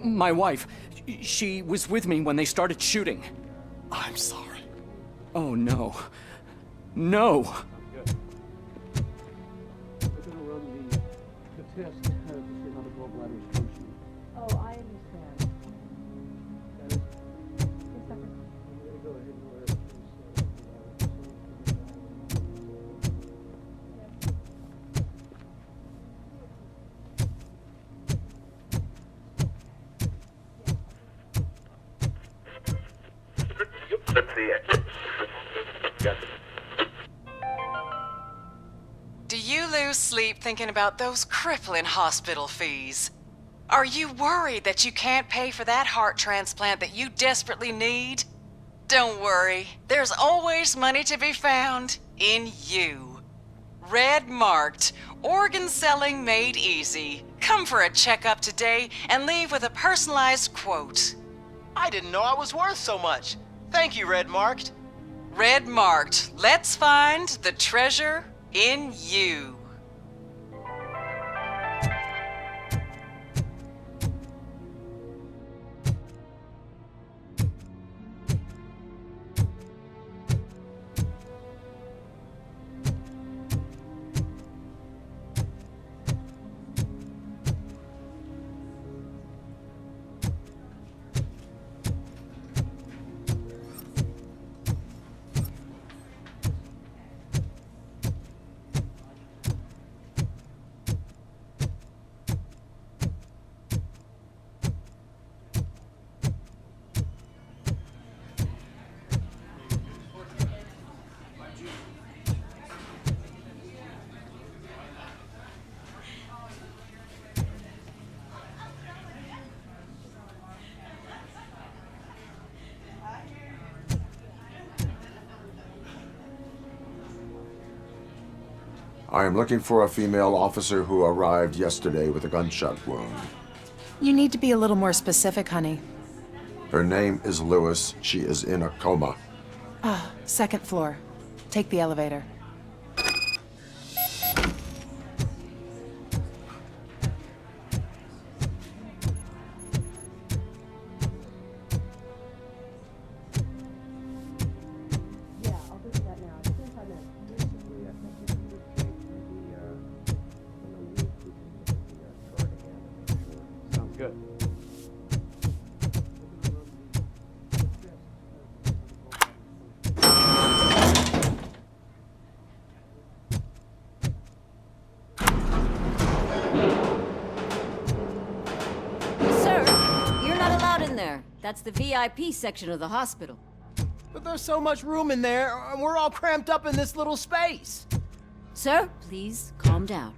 My wife. She was with me when they started shooting. I'm sorry. Oh, no. No! Good. We're gonna run the test to see how the gallbladder is functioning. Oh, I understand. That is, Yes, doctor. I'm gonna go ahead and wear Let's see it. Got it. Do you lose sleep thinking about those crippling hospital fees? Are you worried that you can't pay for that heart transplant that you desperately need? Don't worry, there's always money to be found in you. Red marked, organ selling made easy. Come for a checkup today and leave with a personalized quote. I didn't know I was worth so much. Thank you, Red Marked. Red marked, let's find the treasure in you. I am looking for a female officer who arrived yesterday with a gunshot wound. You need to be a little more specific, honey. Her name is Lewis. She is in a coma. Ah, second floor. Take the elevator. Yeah, I'll do that now. Just in 5 minutes. basically, I think it's in good shape. Maybe, in a week we can look at the chart again and make sure. Sounds good. Sir, you're not allowed in there. That's the VIP section of the hospital. But there's so much room in there, and we're all cramped up in this little space. Sir, please calm down.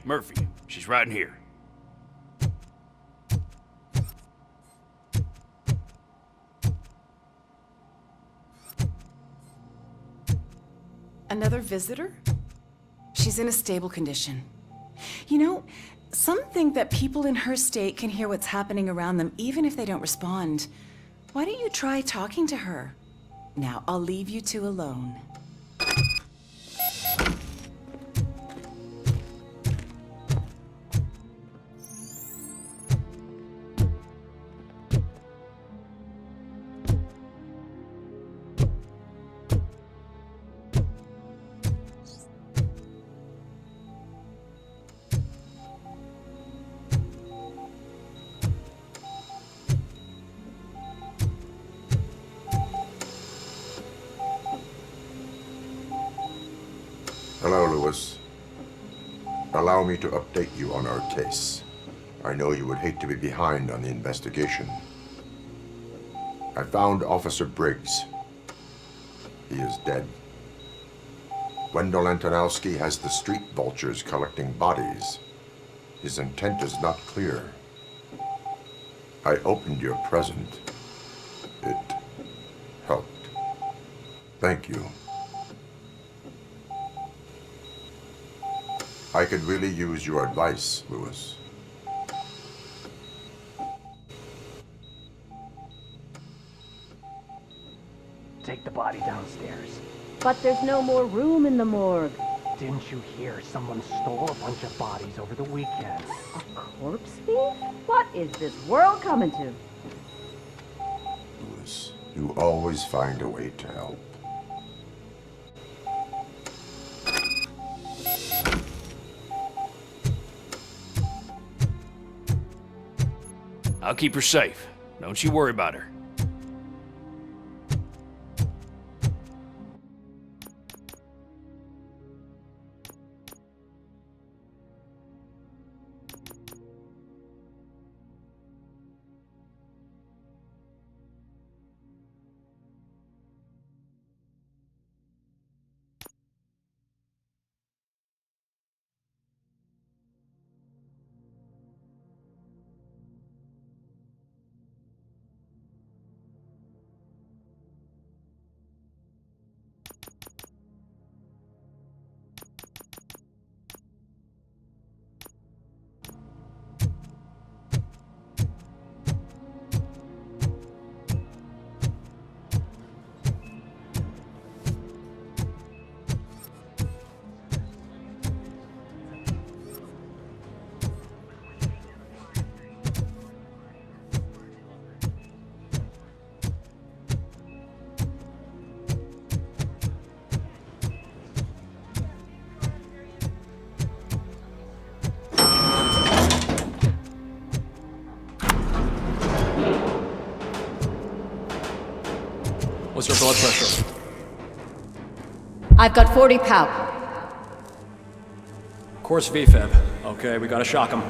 Murphy. She's right in here. Another visitor? She's in a stable condition. You know, some think that people in her state can hear what's happening around them even if they don't respond. Why don't you try talking to her? Now, I'll leave you two alone. Hello, Lewis. Allow me to update you on our case. I know you would hate to be behind on the investigation. I found Officer Briggs. He is dead. Wendell Antonowski has the street vultures collecting bodies. His intent is not clear. I opened your present. It helped. Thank you. I could really use your advice, Lewis. Take the body downstairs. But there's no more room in the morgue. Didn't you hear someone stole a bunch of bodies over the weekend? A corpse thief? What is this world coming to? Lewis, you always find a way to help. I'll keep her safe. Don't you worry about her. What's your blood pressure? I've got 40 pow. Course VFib. Okay, we gotta shock him.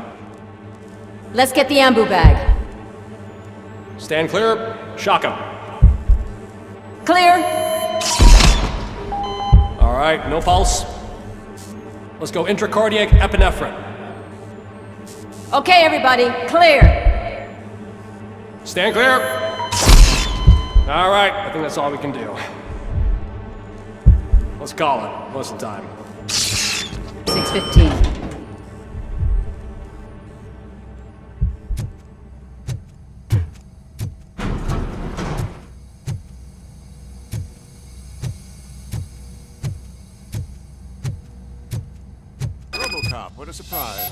Let's get the ambu bag. Stand clear, shock him. Clear. All right, no pulse. Let's go intracardiac epinephrine. Okay, everybody, clear. Stand clear. All right, I think that's all we can do. Let's call it. What's the time? 6:15. Robocop, what a surprise.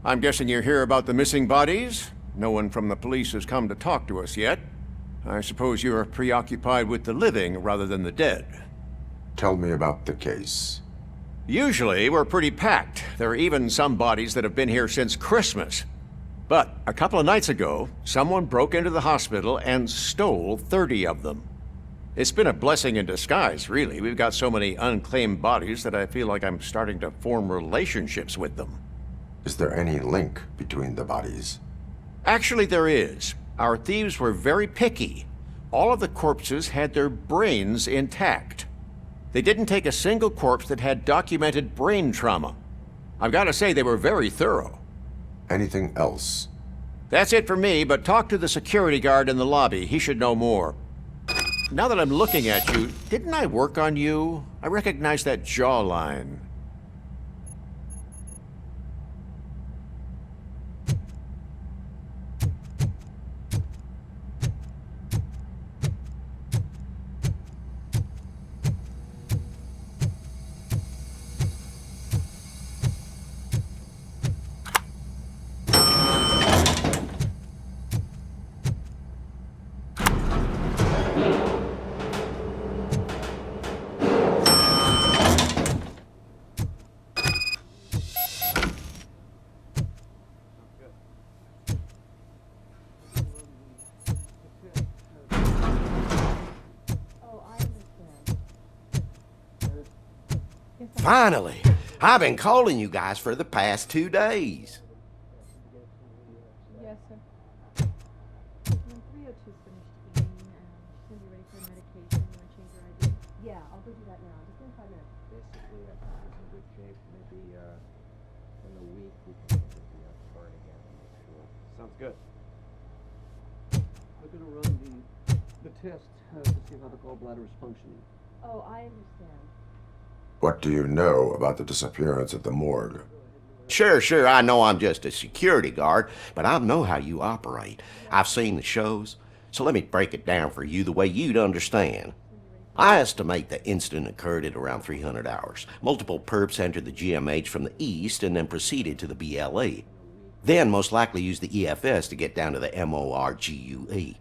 I'm guessing you're here about the missing bodies? No one from the police has come to talk to us yet. I suppose you're preoccupied with the living rather than the dead. Tell me about the case. Usually, we're pretty packed. There are even some bodies that have been here since Christmas. But a couple of nights ago, someone broke into the hospital and stole 30 of them. It's been a blessing in disguise, really. We've got so many unclaimed bodies that I feel like I'm starting to form relationships with them. Is there any link between the bodies? Actually, there is. Our thieves were very picky. All of the corpses had their brains intact. They didn't take a single corpse that had documented brain trauma. I've got to say, they were very thorough. Anything else? That's it for me, but talk to the security guard in the lobby. He should know more. Now that I'm looking at you, didn't I work on you? I recognize that jawline. Finally! I've been calling you guys for the past 2 days. Yes, sir. 302's finished eating, and she's gonna be ready for medication. You wanna change her ID? Yeah, I'll go do that now. Just in 5 minutes. Basically, I think it's in good shape. Maybe, in a week we can look at the chart again and make sure. Sounds good. We're gonna run the test to see how the gallbladder is functioning. Oh, I understand. What do you know about the disappearance at the morgue? Sure, I know I'm just a security guard, but I know how you operate. I've seen the shows, so let me break it down for you the way you'd understand. I estimate the incident occurred at around 300 hours. Multiple perps entered the GMH from the east and then proceeded to the BLE. Then most likely used the EFS to get down to the MORGUE.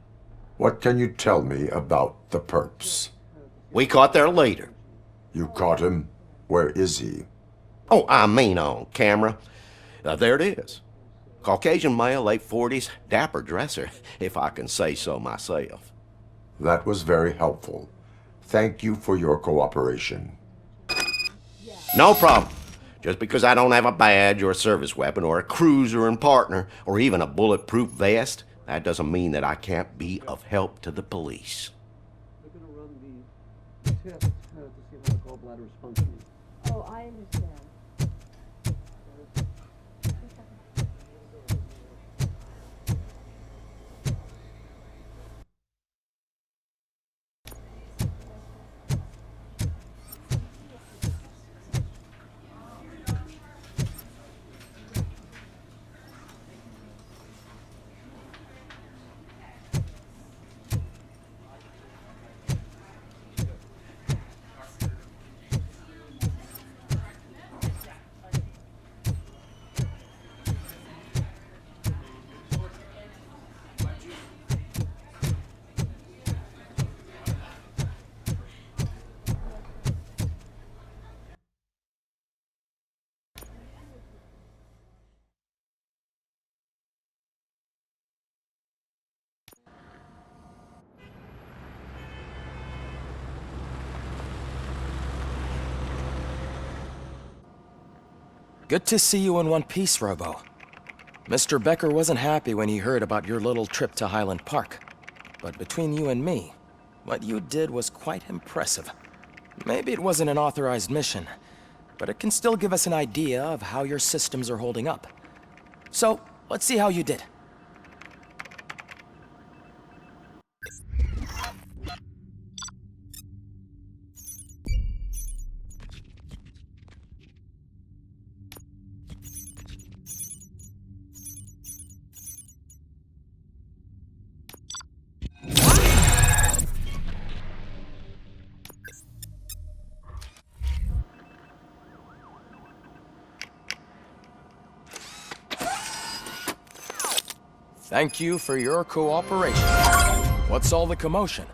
What can you tell me about the perps? We caught their leader. You caught him? Where is he? Oh, I mean on camera. There it is. Caucasian male, late 40s, dapper dresser, if I can say so myself. That was very helpful. Thank you for your cooperation. No problem. Just because I don't have a badge or a service weapon or a cruiser and partner or even a bulletproof vest, that doesn't mean that I can't be of help to the police. We're gonna run the test to see how the gallbladder is functioning. Oh, I understand. Good to see you in one piece, Robo. Mr. Becker wasn't happy when he heard about your little trip to Highland Park. But between you and me, what you did was quite impressive. Maybe it wasn't an authorized mission, but it can still give us an idea of how your systems are holding up. So, let's see how you did. Thank you for your cooperation. What's all the commotion?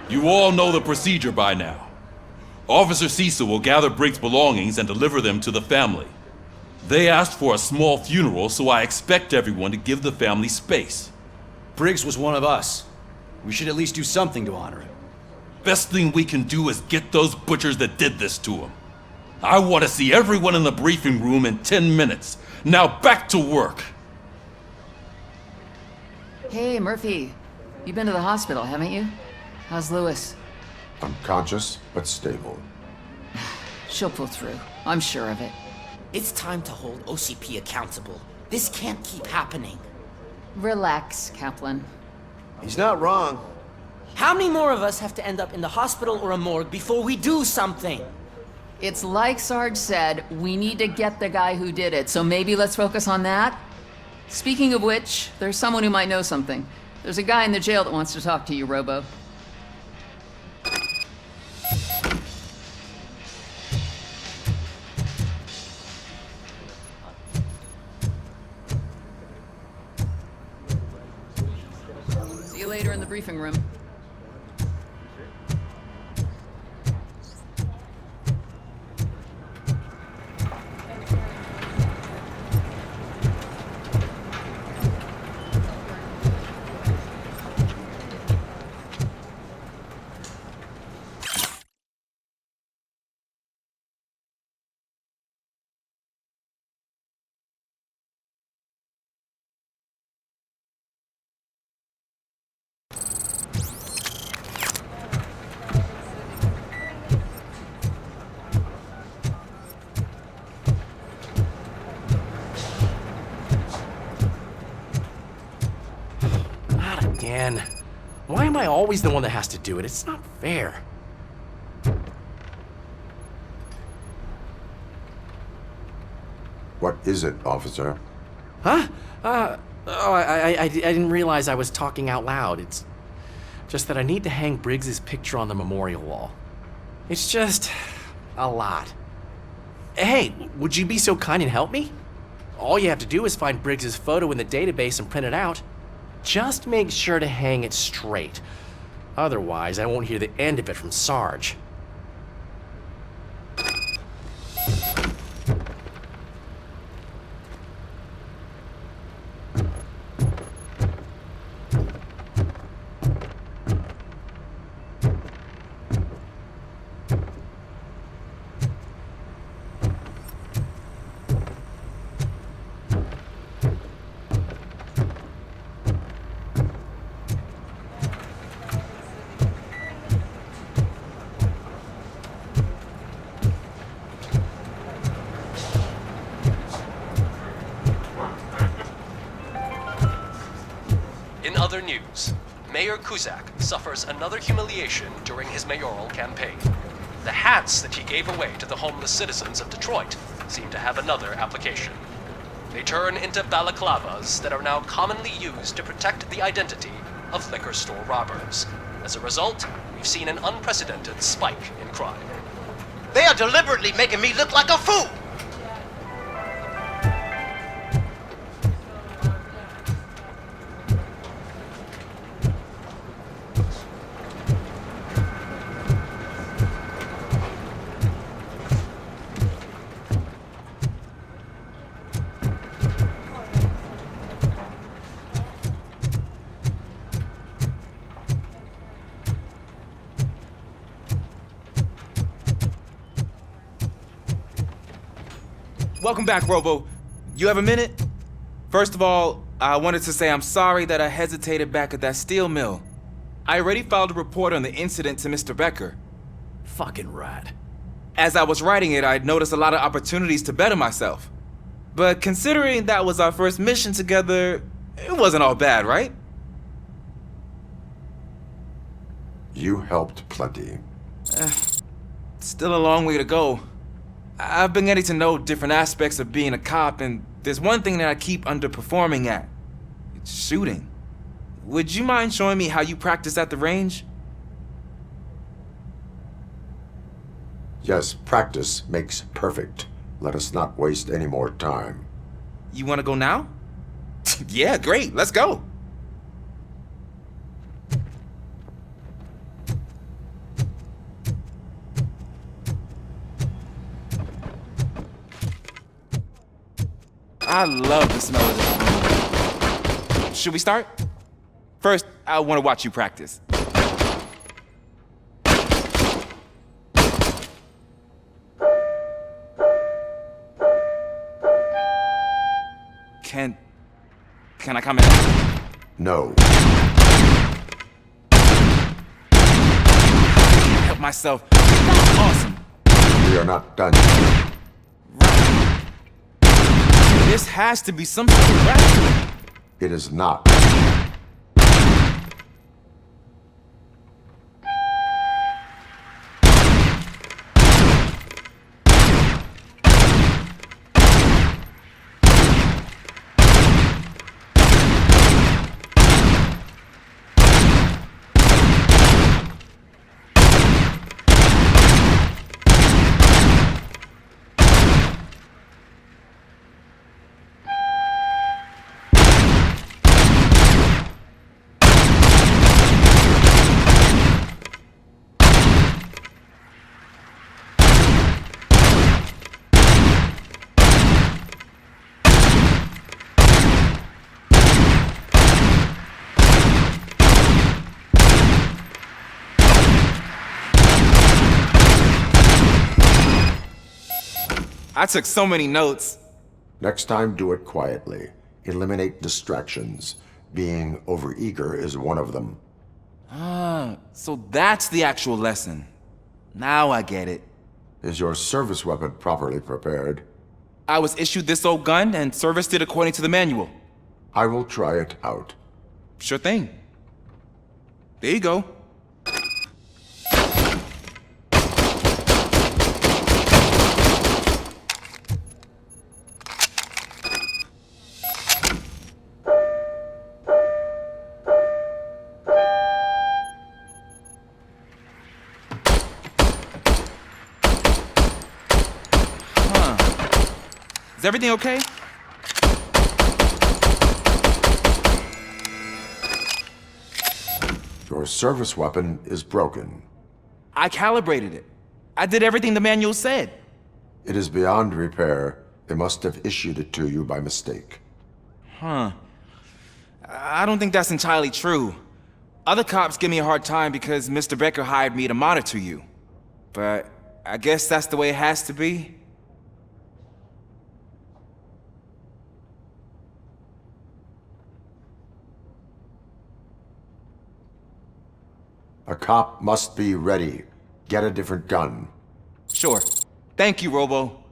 You all know the procedure by now. Officer Cecil will gather Briggs' belongings and deliver them to the family. They asked for a small funeral, so I expect everyone to give the family space. Briggs was one of us. We should at least do something to honor him. Best thing we can do is get those butchers that did this to him. I want to see everyone in the briefing room in 10 minutes. Now back to work. Hey, Murphy. You've been to the hospital, haven't you? How's Lewis? Unconscious, but stable. She'll pull through. I'm sure of it. It's time to hold OCP accountable. This can't keep happening. Relax, Kaplan. He's not wrong. How many more of us have to end up in the hospital or a morgue before we do something? It's like Sarge said, we need to get the guy who did it, so maybe let's focus on that? Speaking of which, there's someone who might know something. There's a guy in the jail that wants to talk to you, Robo. briefing room. Again. Why am I always the one that has to do it? It's not fair. What is it, officer? Huh? I didn't realize I was talking out loud. It's just that I need to hang Briggs's picture on the memorial wall. It's just a lot. Hey, would you be so kind and help me? All you have to do is find Briggs's photo in the database and print it out. Just make sure to hang it straight. Otherwise, I won't hear the end of it from Sarge. In other news, Mayor Kuzak suffers another humiliation during his mayoral campaign. The hats that he gave away to the homeless citizens of Detroit seem to have another application. They turn into balaclavas that are now commonly used to protect the identity of liquor store robbers. As a result, we've seen an unprecedented spike in crime. They are deliberately making me look like a fool! Welcome back, Robo. You have a minute? First of all, I wanted to say I'm sorry that I hesitated back at that steel mill. I already filed a report on the incident to Mr. Becker. Fucking rat. As I was writing it, I'd noticed a lot of opportunities to better myself. But considering that was our first mission together, it wasn't all bad, right? You helped plenty. Still a long way to go. I've been getting to know different aspects of being a cop, and there's one thing that I keep underperforming at. It's shooting. Would you mind showing me how you practice at the range? Yes, practice makes perfect. Let us not waste any more time. You want to go now? Yeah, great. Let's go. I love the smell of this room. Should we start? First, I want to watch you practice. Can I come in? No. Help myself. That's awesome. We are not done yet. This has to be some sort of rap. It is not. I took so many notes. Next time, do it quietly. Eliminate distractions. Being overeager is one of them. Ah, so that's the actual lesson. Now I get it. Is your service weapon properly prepared? I was issued this old gun and serviced it according to the manual. I will try it out. Sure thing. There you go. Is everything okay? Your service weapon is broken. I calibrated it. I did everything the manual said. It is beyond repair. They must have issued it to you by mistake. Huh. I don't think that's entirely true. Other cops give me a hard time because Mr. Becker hired me to monitor you. But I guess that's the way it has to be. A cop must be ready. Get a different gun. Sure. Thank you, Robo.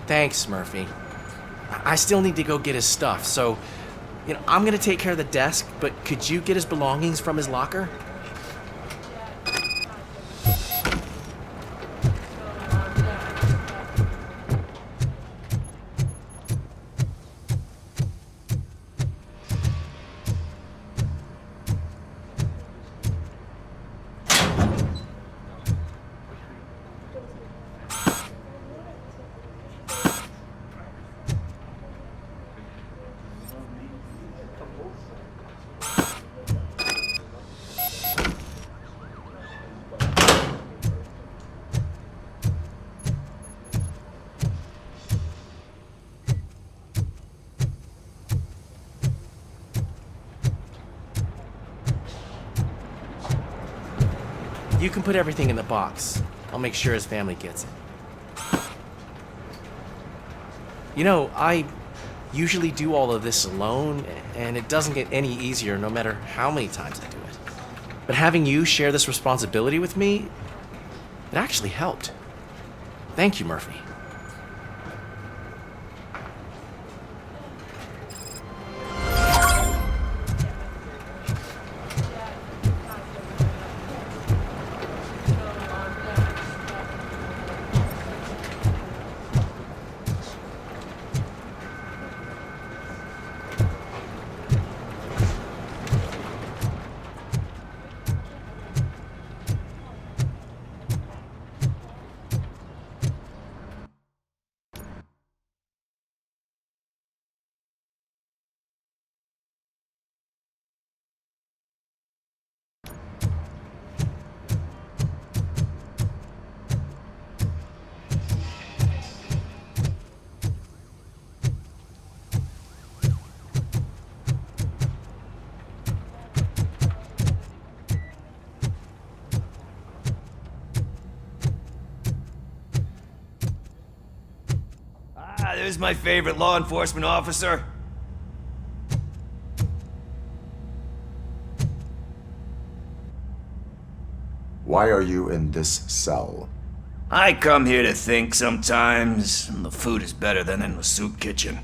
Thanks, Murphy. I still need to go get his stuff, so, I'm gonna take care of the desk, but could you get his belongings from his locker? You can put everything in the box. I'll make sure his family gets it. You know, I usually do all of this alone, and it doesn't get any easier no matter how many times I do it. But having you share this responsibility with me, it actually helped. Thank you, Murphy. There's my favorite law enforcement officer. Why are you in this cell? I come here to think sometimes, and the food is better than in the soup kitchen.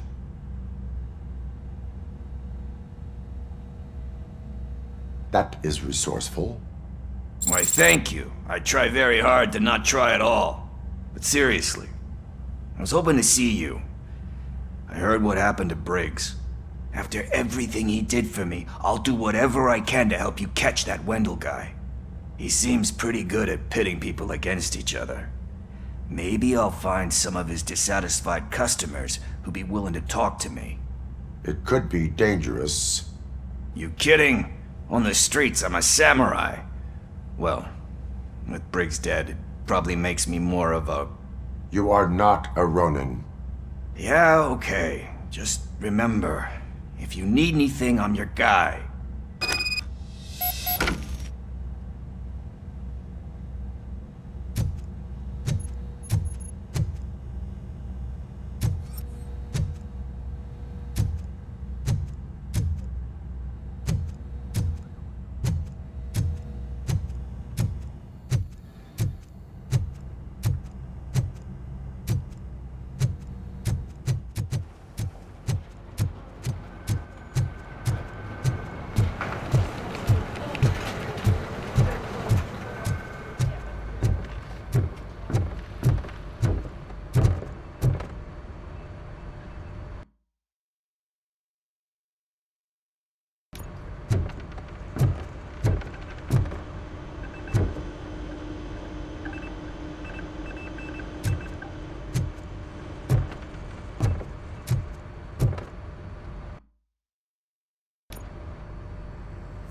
That is resourceful. Why, thank you. I try very hard to not try at all. But seriously, I was hoping to see you. I heard what happened to Briggs. After everything he did for me, I'll do whatever I can to help you catch that Wendell guy. He seems pretty good at pitting people against each other. Maybe I'll find some of his dissatisfied customers who'd be willing to talk to me. It could be dangerous. You kidding? On the streets, I'm a samurai. Well, with Briggs dead, it probably makes me more of a... You are not a Ronin. Yeah, okay. Just remember, if you need anything, I'm your guy.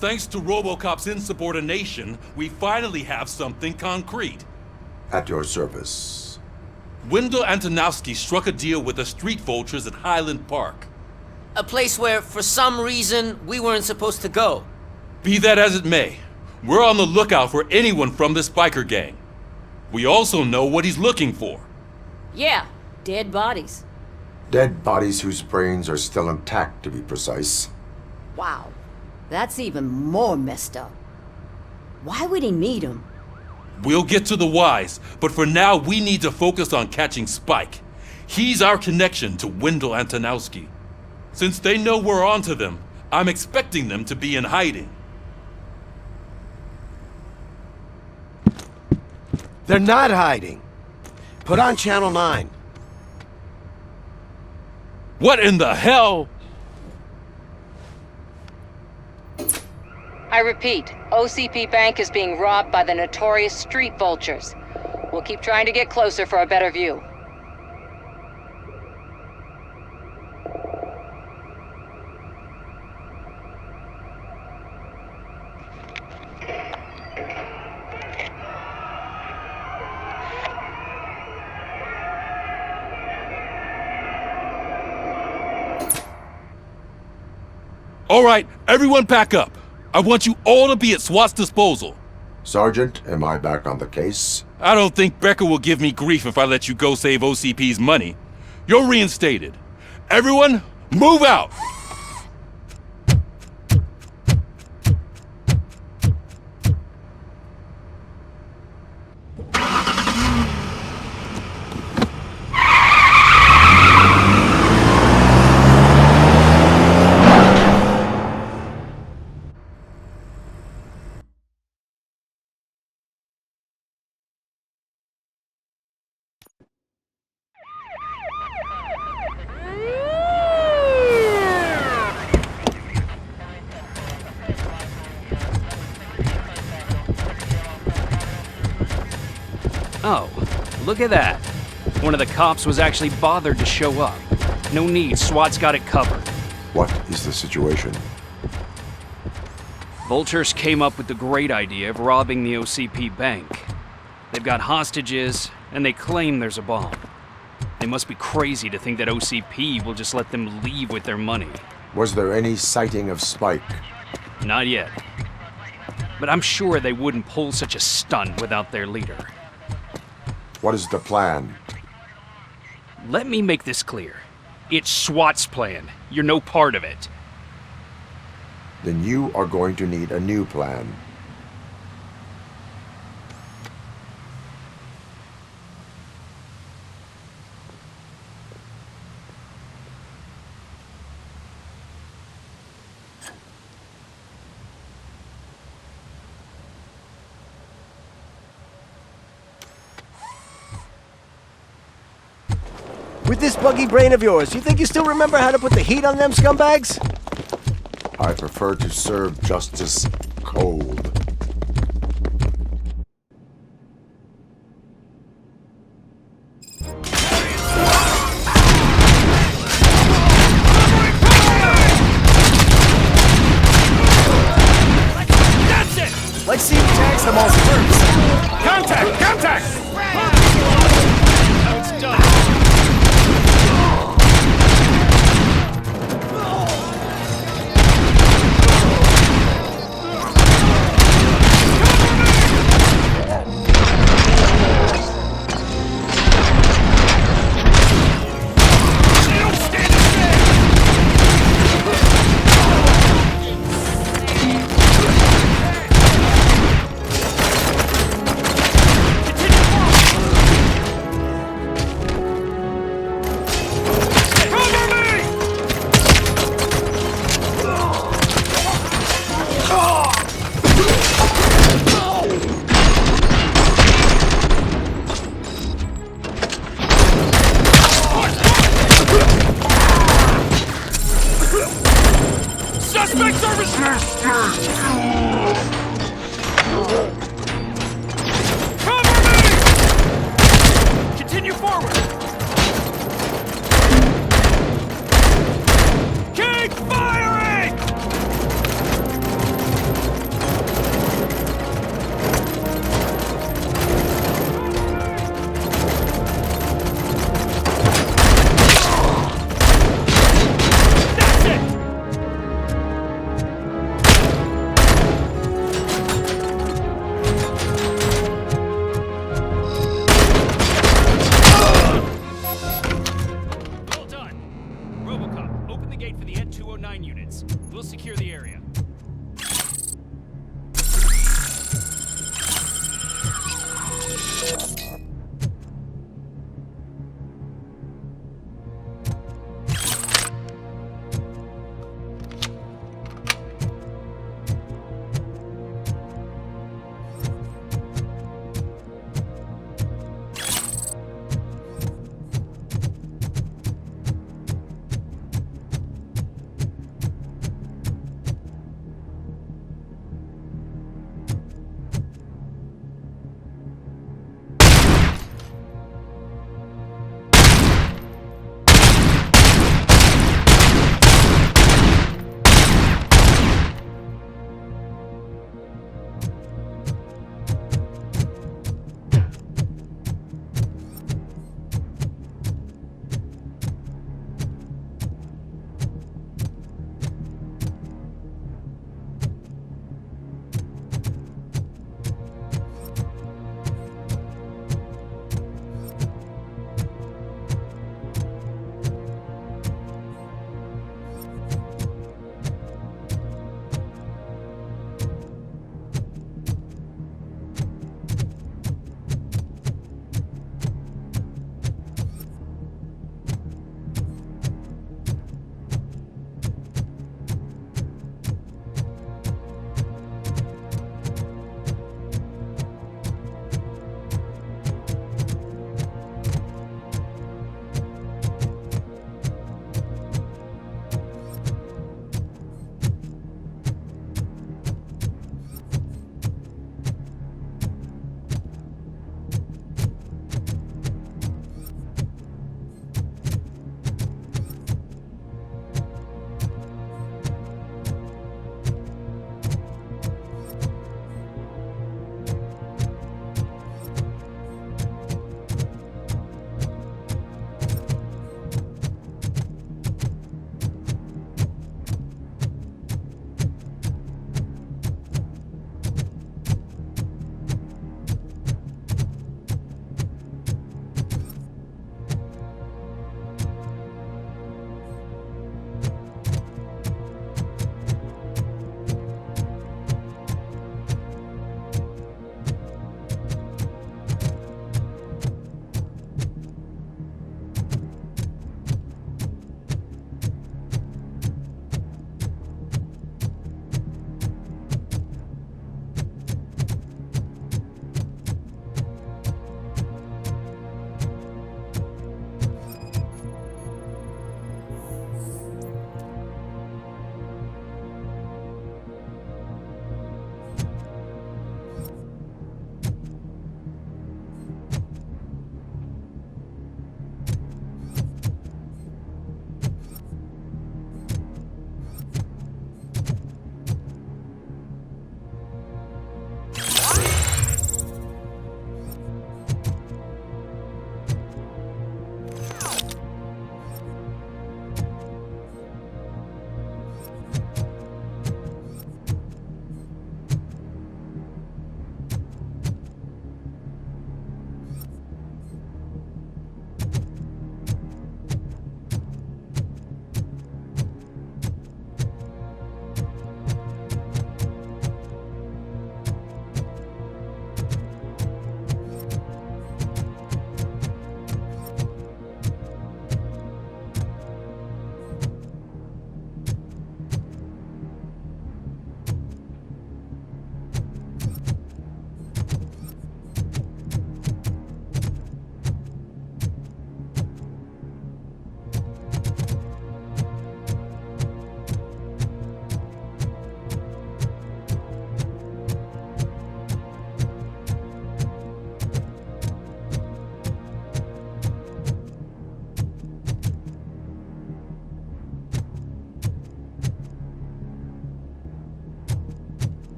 Thanks to Robocop's insubordination, we finally have something concrete. At your service. Wendell Antonowski struck a deal with the street vultures at Highland Park. A place where, for some reason, we weren't supposed to go. Be that as it may, we're on the lookout for anyone from this biker gang. We also know what he's looking for. Yeah, dead bodies. Dead bodies whose brains are still intact, to be precise. Wow, that's even more messed up. Why would he need them? We'll get to the whys, but for now we need to focus on catching Spike. He's our connection to Wendell Antonowski. Since they know we're onto them, I'm expecting them to be in hiding. They're not hiding. Put on Channel 9. What in the hell? I repeat, OCP Bank is being robbed by the notorious street vultures. We'll keep trying to get closer for a better view. All right, everyone pack up. I want you all to be at SWAT's disposal. Sergeant, am I back on the case? I don't think Becker will give me grief if I let you go save OCP's money. You're reinstated. Everyone, move out! Oh, look at that. One of the cops was actually bothered to show up. No need, SWAT's got it covered. What is the situation? Vultures came up with the great idea of robbing the OCP bank. They've got hostages, and they claim there's a bomb. They must be crazy to think that OCP will just let them leave with their money. Was there any sighting of Spike? Not yet. But I'm sure they wouldn't pull such a stunt without their leader. What is the plan? Let me make this clear. It's SWAT's plan. You're no part of it. Then you are going to need a new plan. With this buggy brain of yours, you think you still remember how to put the heat on them scumbags? I prefer to serve justice cold. That's it! Let's see who tags them all first. Contact! Contact! Now it's done. Suspect service! Cover me! Continue forward! Keep firing! That's it!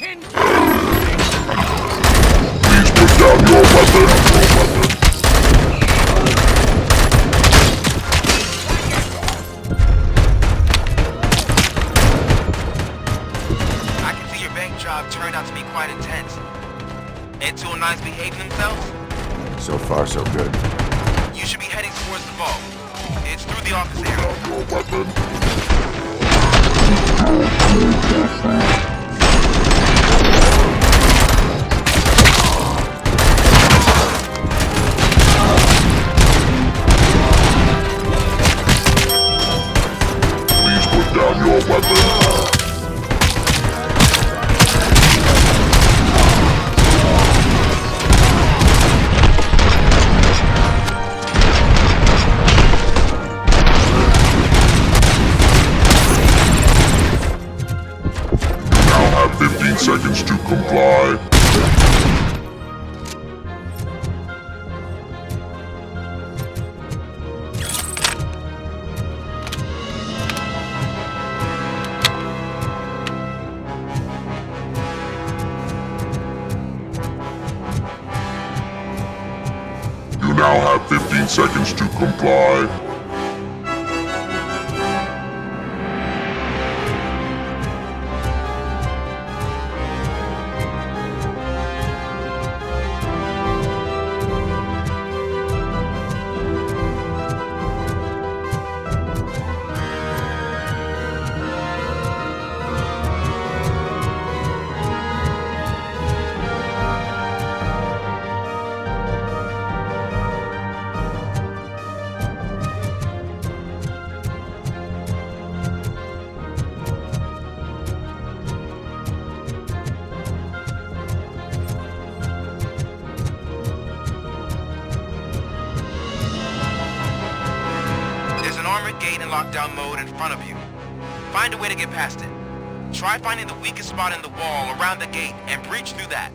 I can see your bank job turned out to be quite intense. And two nice behaving themselves? So far, so good. You should be heading towards the vault. It's through the office area. Please put down your weapon. Now have 15 seconds to comply. You now have 15 seconds to comply. There's an armored gate in lockdown mode in front of you. Find a way to get past it. Try finding the weakest spot in the wall around the gate and breach through that.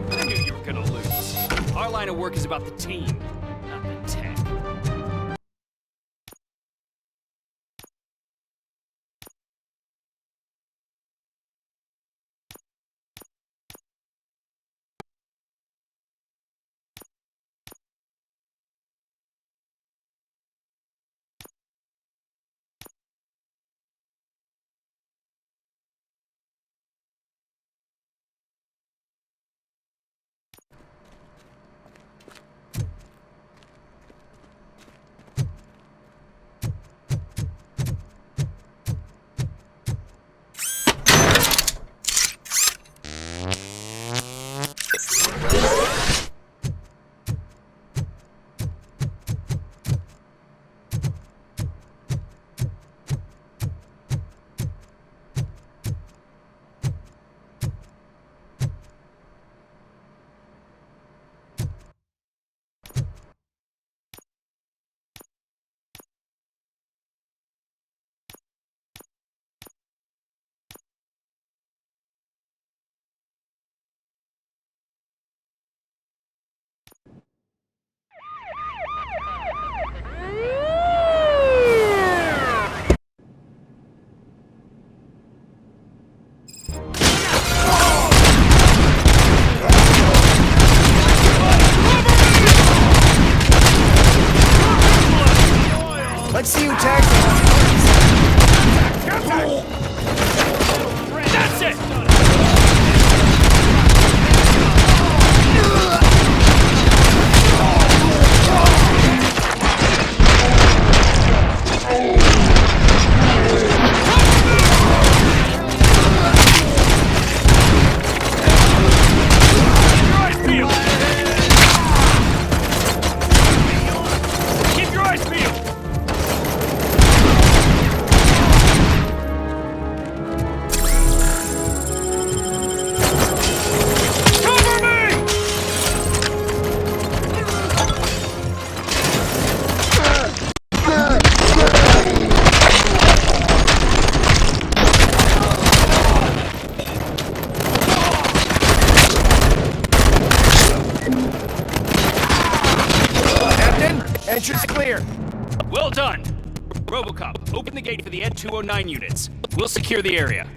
I knew you were gonna lose. Our line of work is about the team, not the tech. Let's see who tags the That's it! Keep your eyes peeled! Entrance clear. Well done! Robocop, open the gate for the Ed 209 units. We'll secure the area.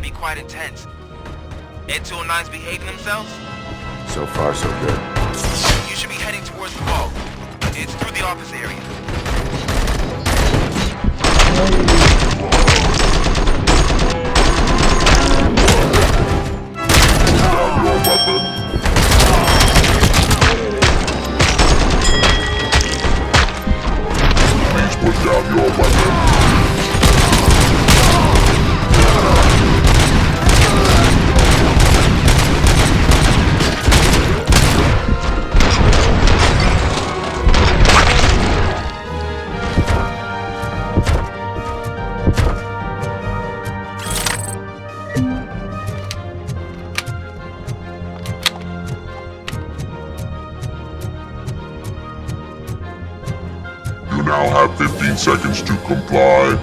to be quite intense. Ed 209's behaving themselves? So far, so good. You should be heading towards the wall. It's through the office area. Please put down your weapon. You now have 15 seconds to comply.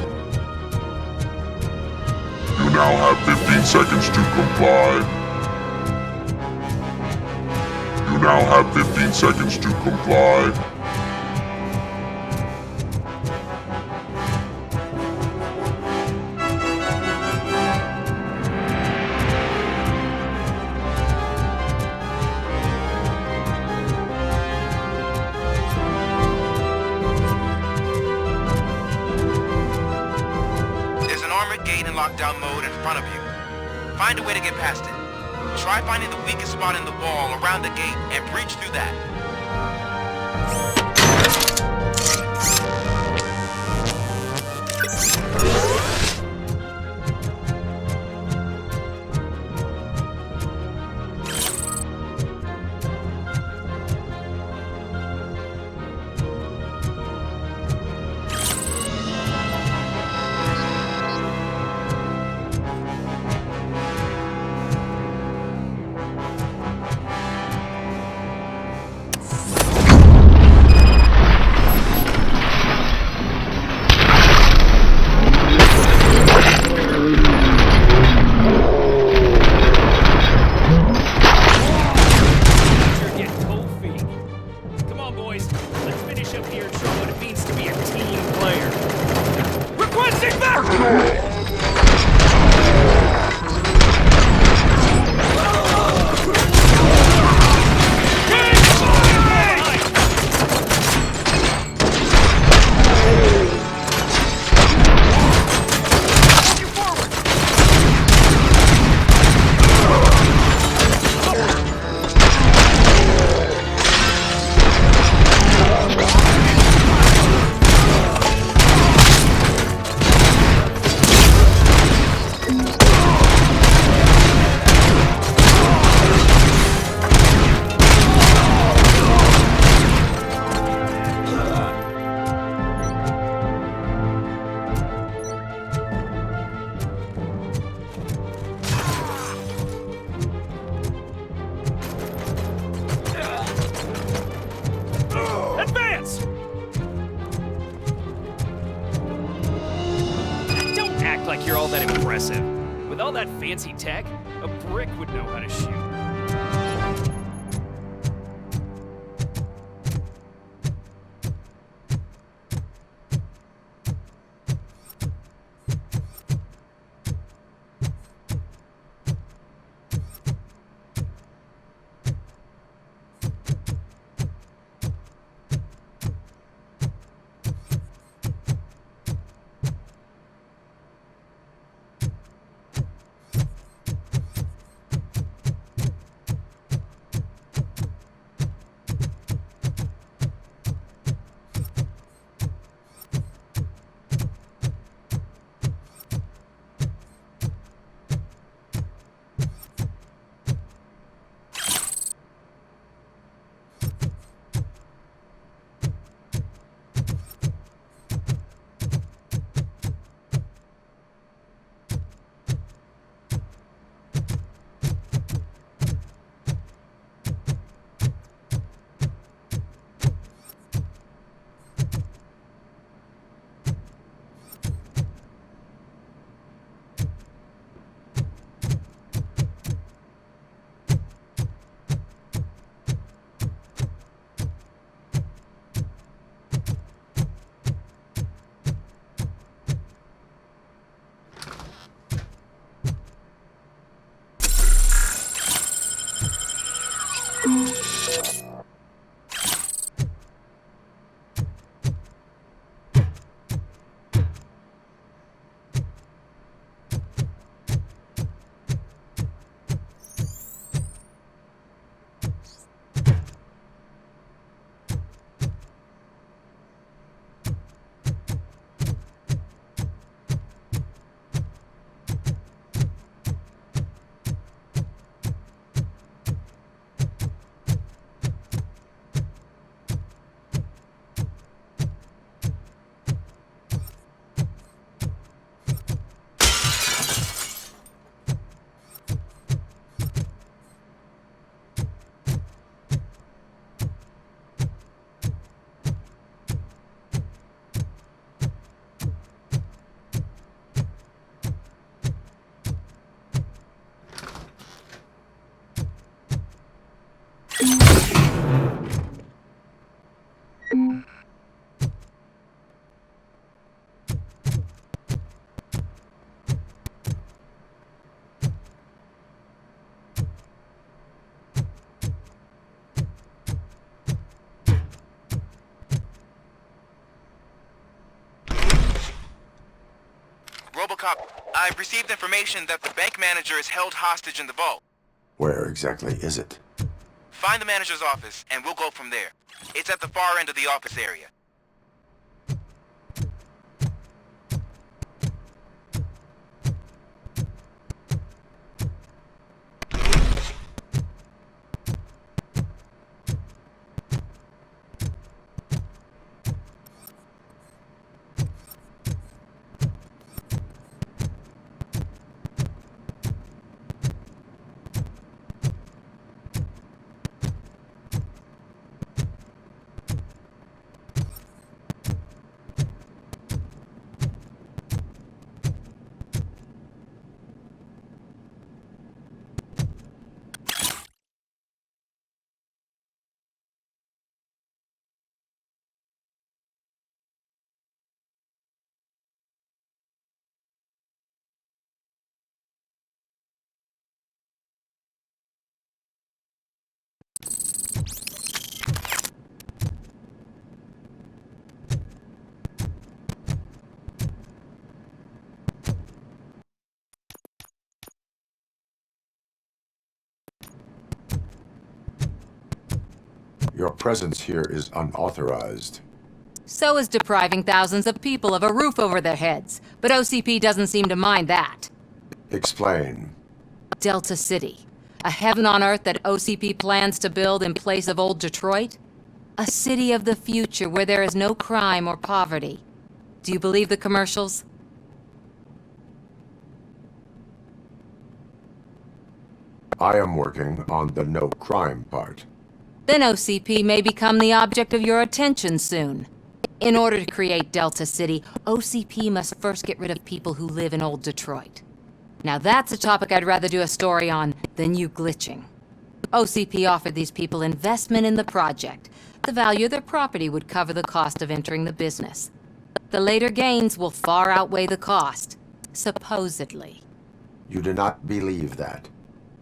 You now have 15 seconds to comply. You now have 15 seconds to comply. There's an armored gate in lockdown mode in front of you. Find a way to get past it. Try finding the weakest spot in the wall around the gate and breach through that. Like you're all that impressive. With all that fancy tech, a brick would know how to shoot. Robocop, I've received information that the bank manager is held hostage in the vault. Where exactly is it? Find the manager's office, and we'll go from there. It's at the far end of the office area. Your presence here is unauthorized. So is depriving thousands of people of a roof over their heads. But OCP doesn't seem to mind that. Explain. Delta City. A heaven on earth that OCP plans to build in place of old Detroit? A city of the future where there is no crime or poverty. Do you believe the commercials? I am working on the no crime part. Then OCP may become the object of your attention soon. In order to create Delta City, OCP must first get rid of people who live in old Detroit. Now that's a topic I'd rather do a story on than you glitching. OCP offered these people investment in the project. The value of their property would cover the cost of entering the business. The later gains will far outweigh the cost, supposedly. You do not believe that.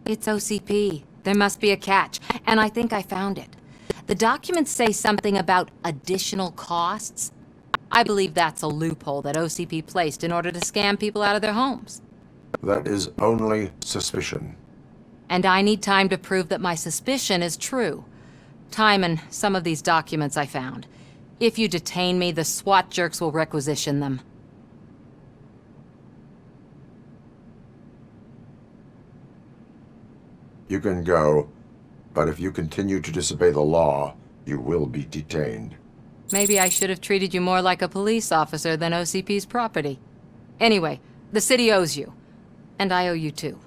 It's OCP. There must be a catch, and I think I found it. The documents say something about additional costs. I believe that's a loophole that OCP placed in order to scam people out of their homes. That is only suspicion. And I need time to prove that my suspicion is true. Time and some of these documents I found. If you detain me, the SWAT jerks will requisition them. You can go, but if you continue to disobey the law, you will be detained. Maybe I should have treated you more like a police officer than OCP's property. Anyway, the city owes you. And I owe you too.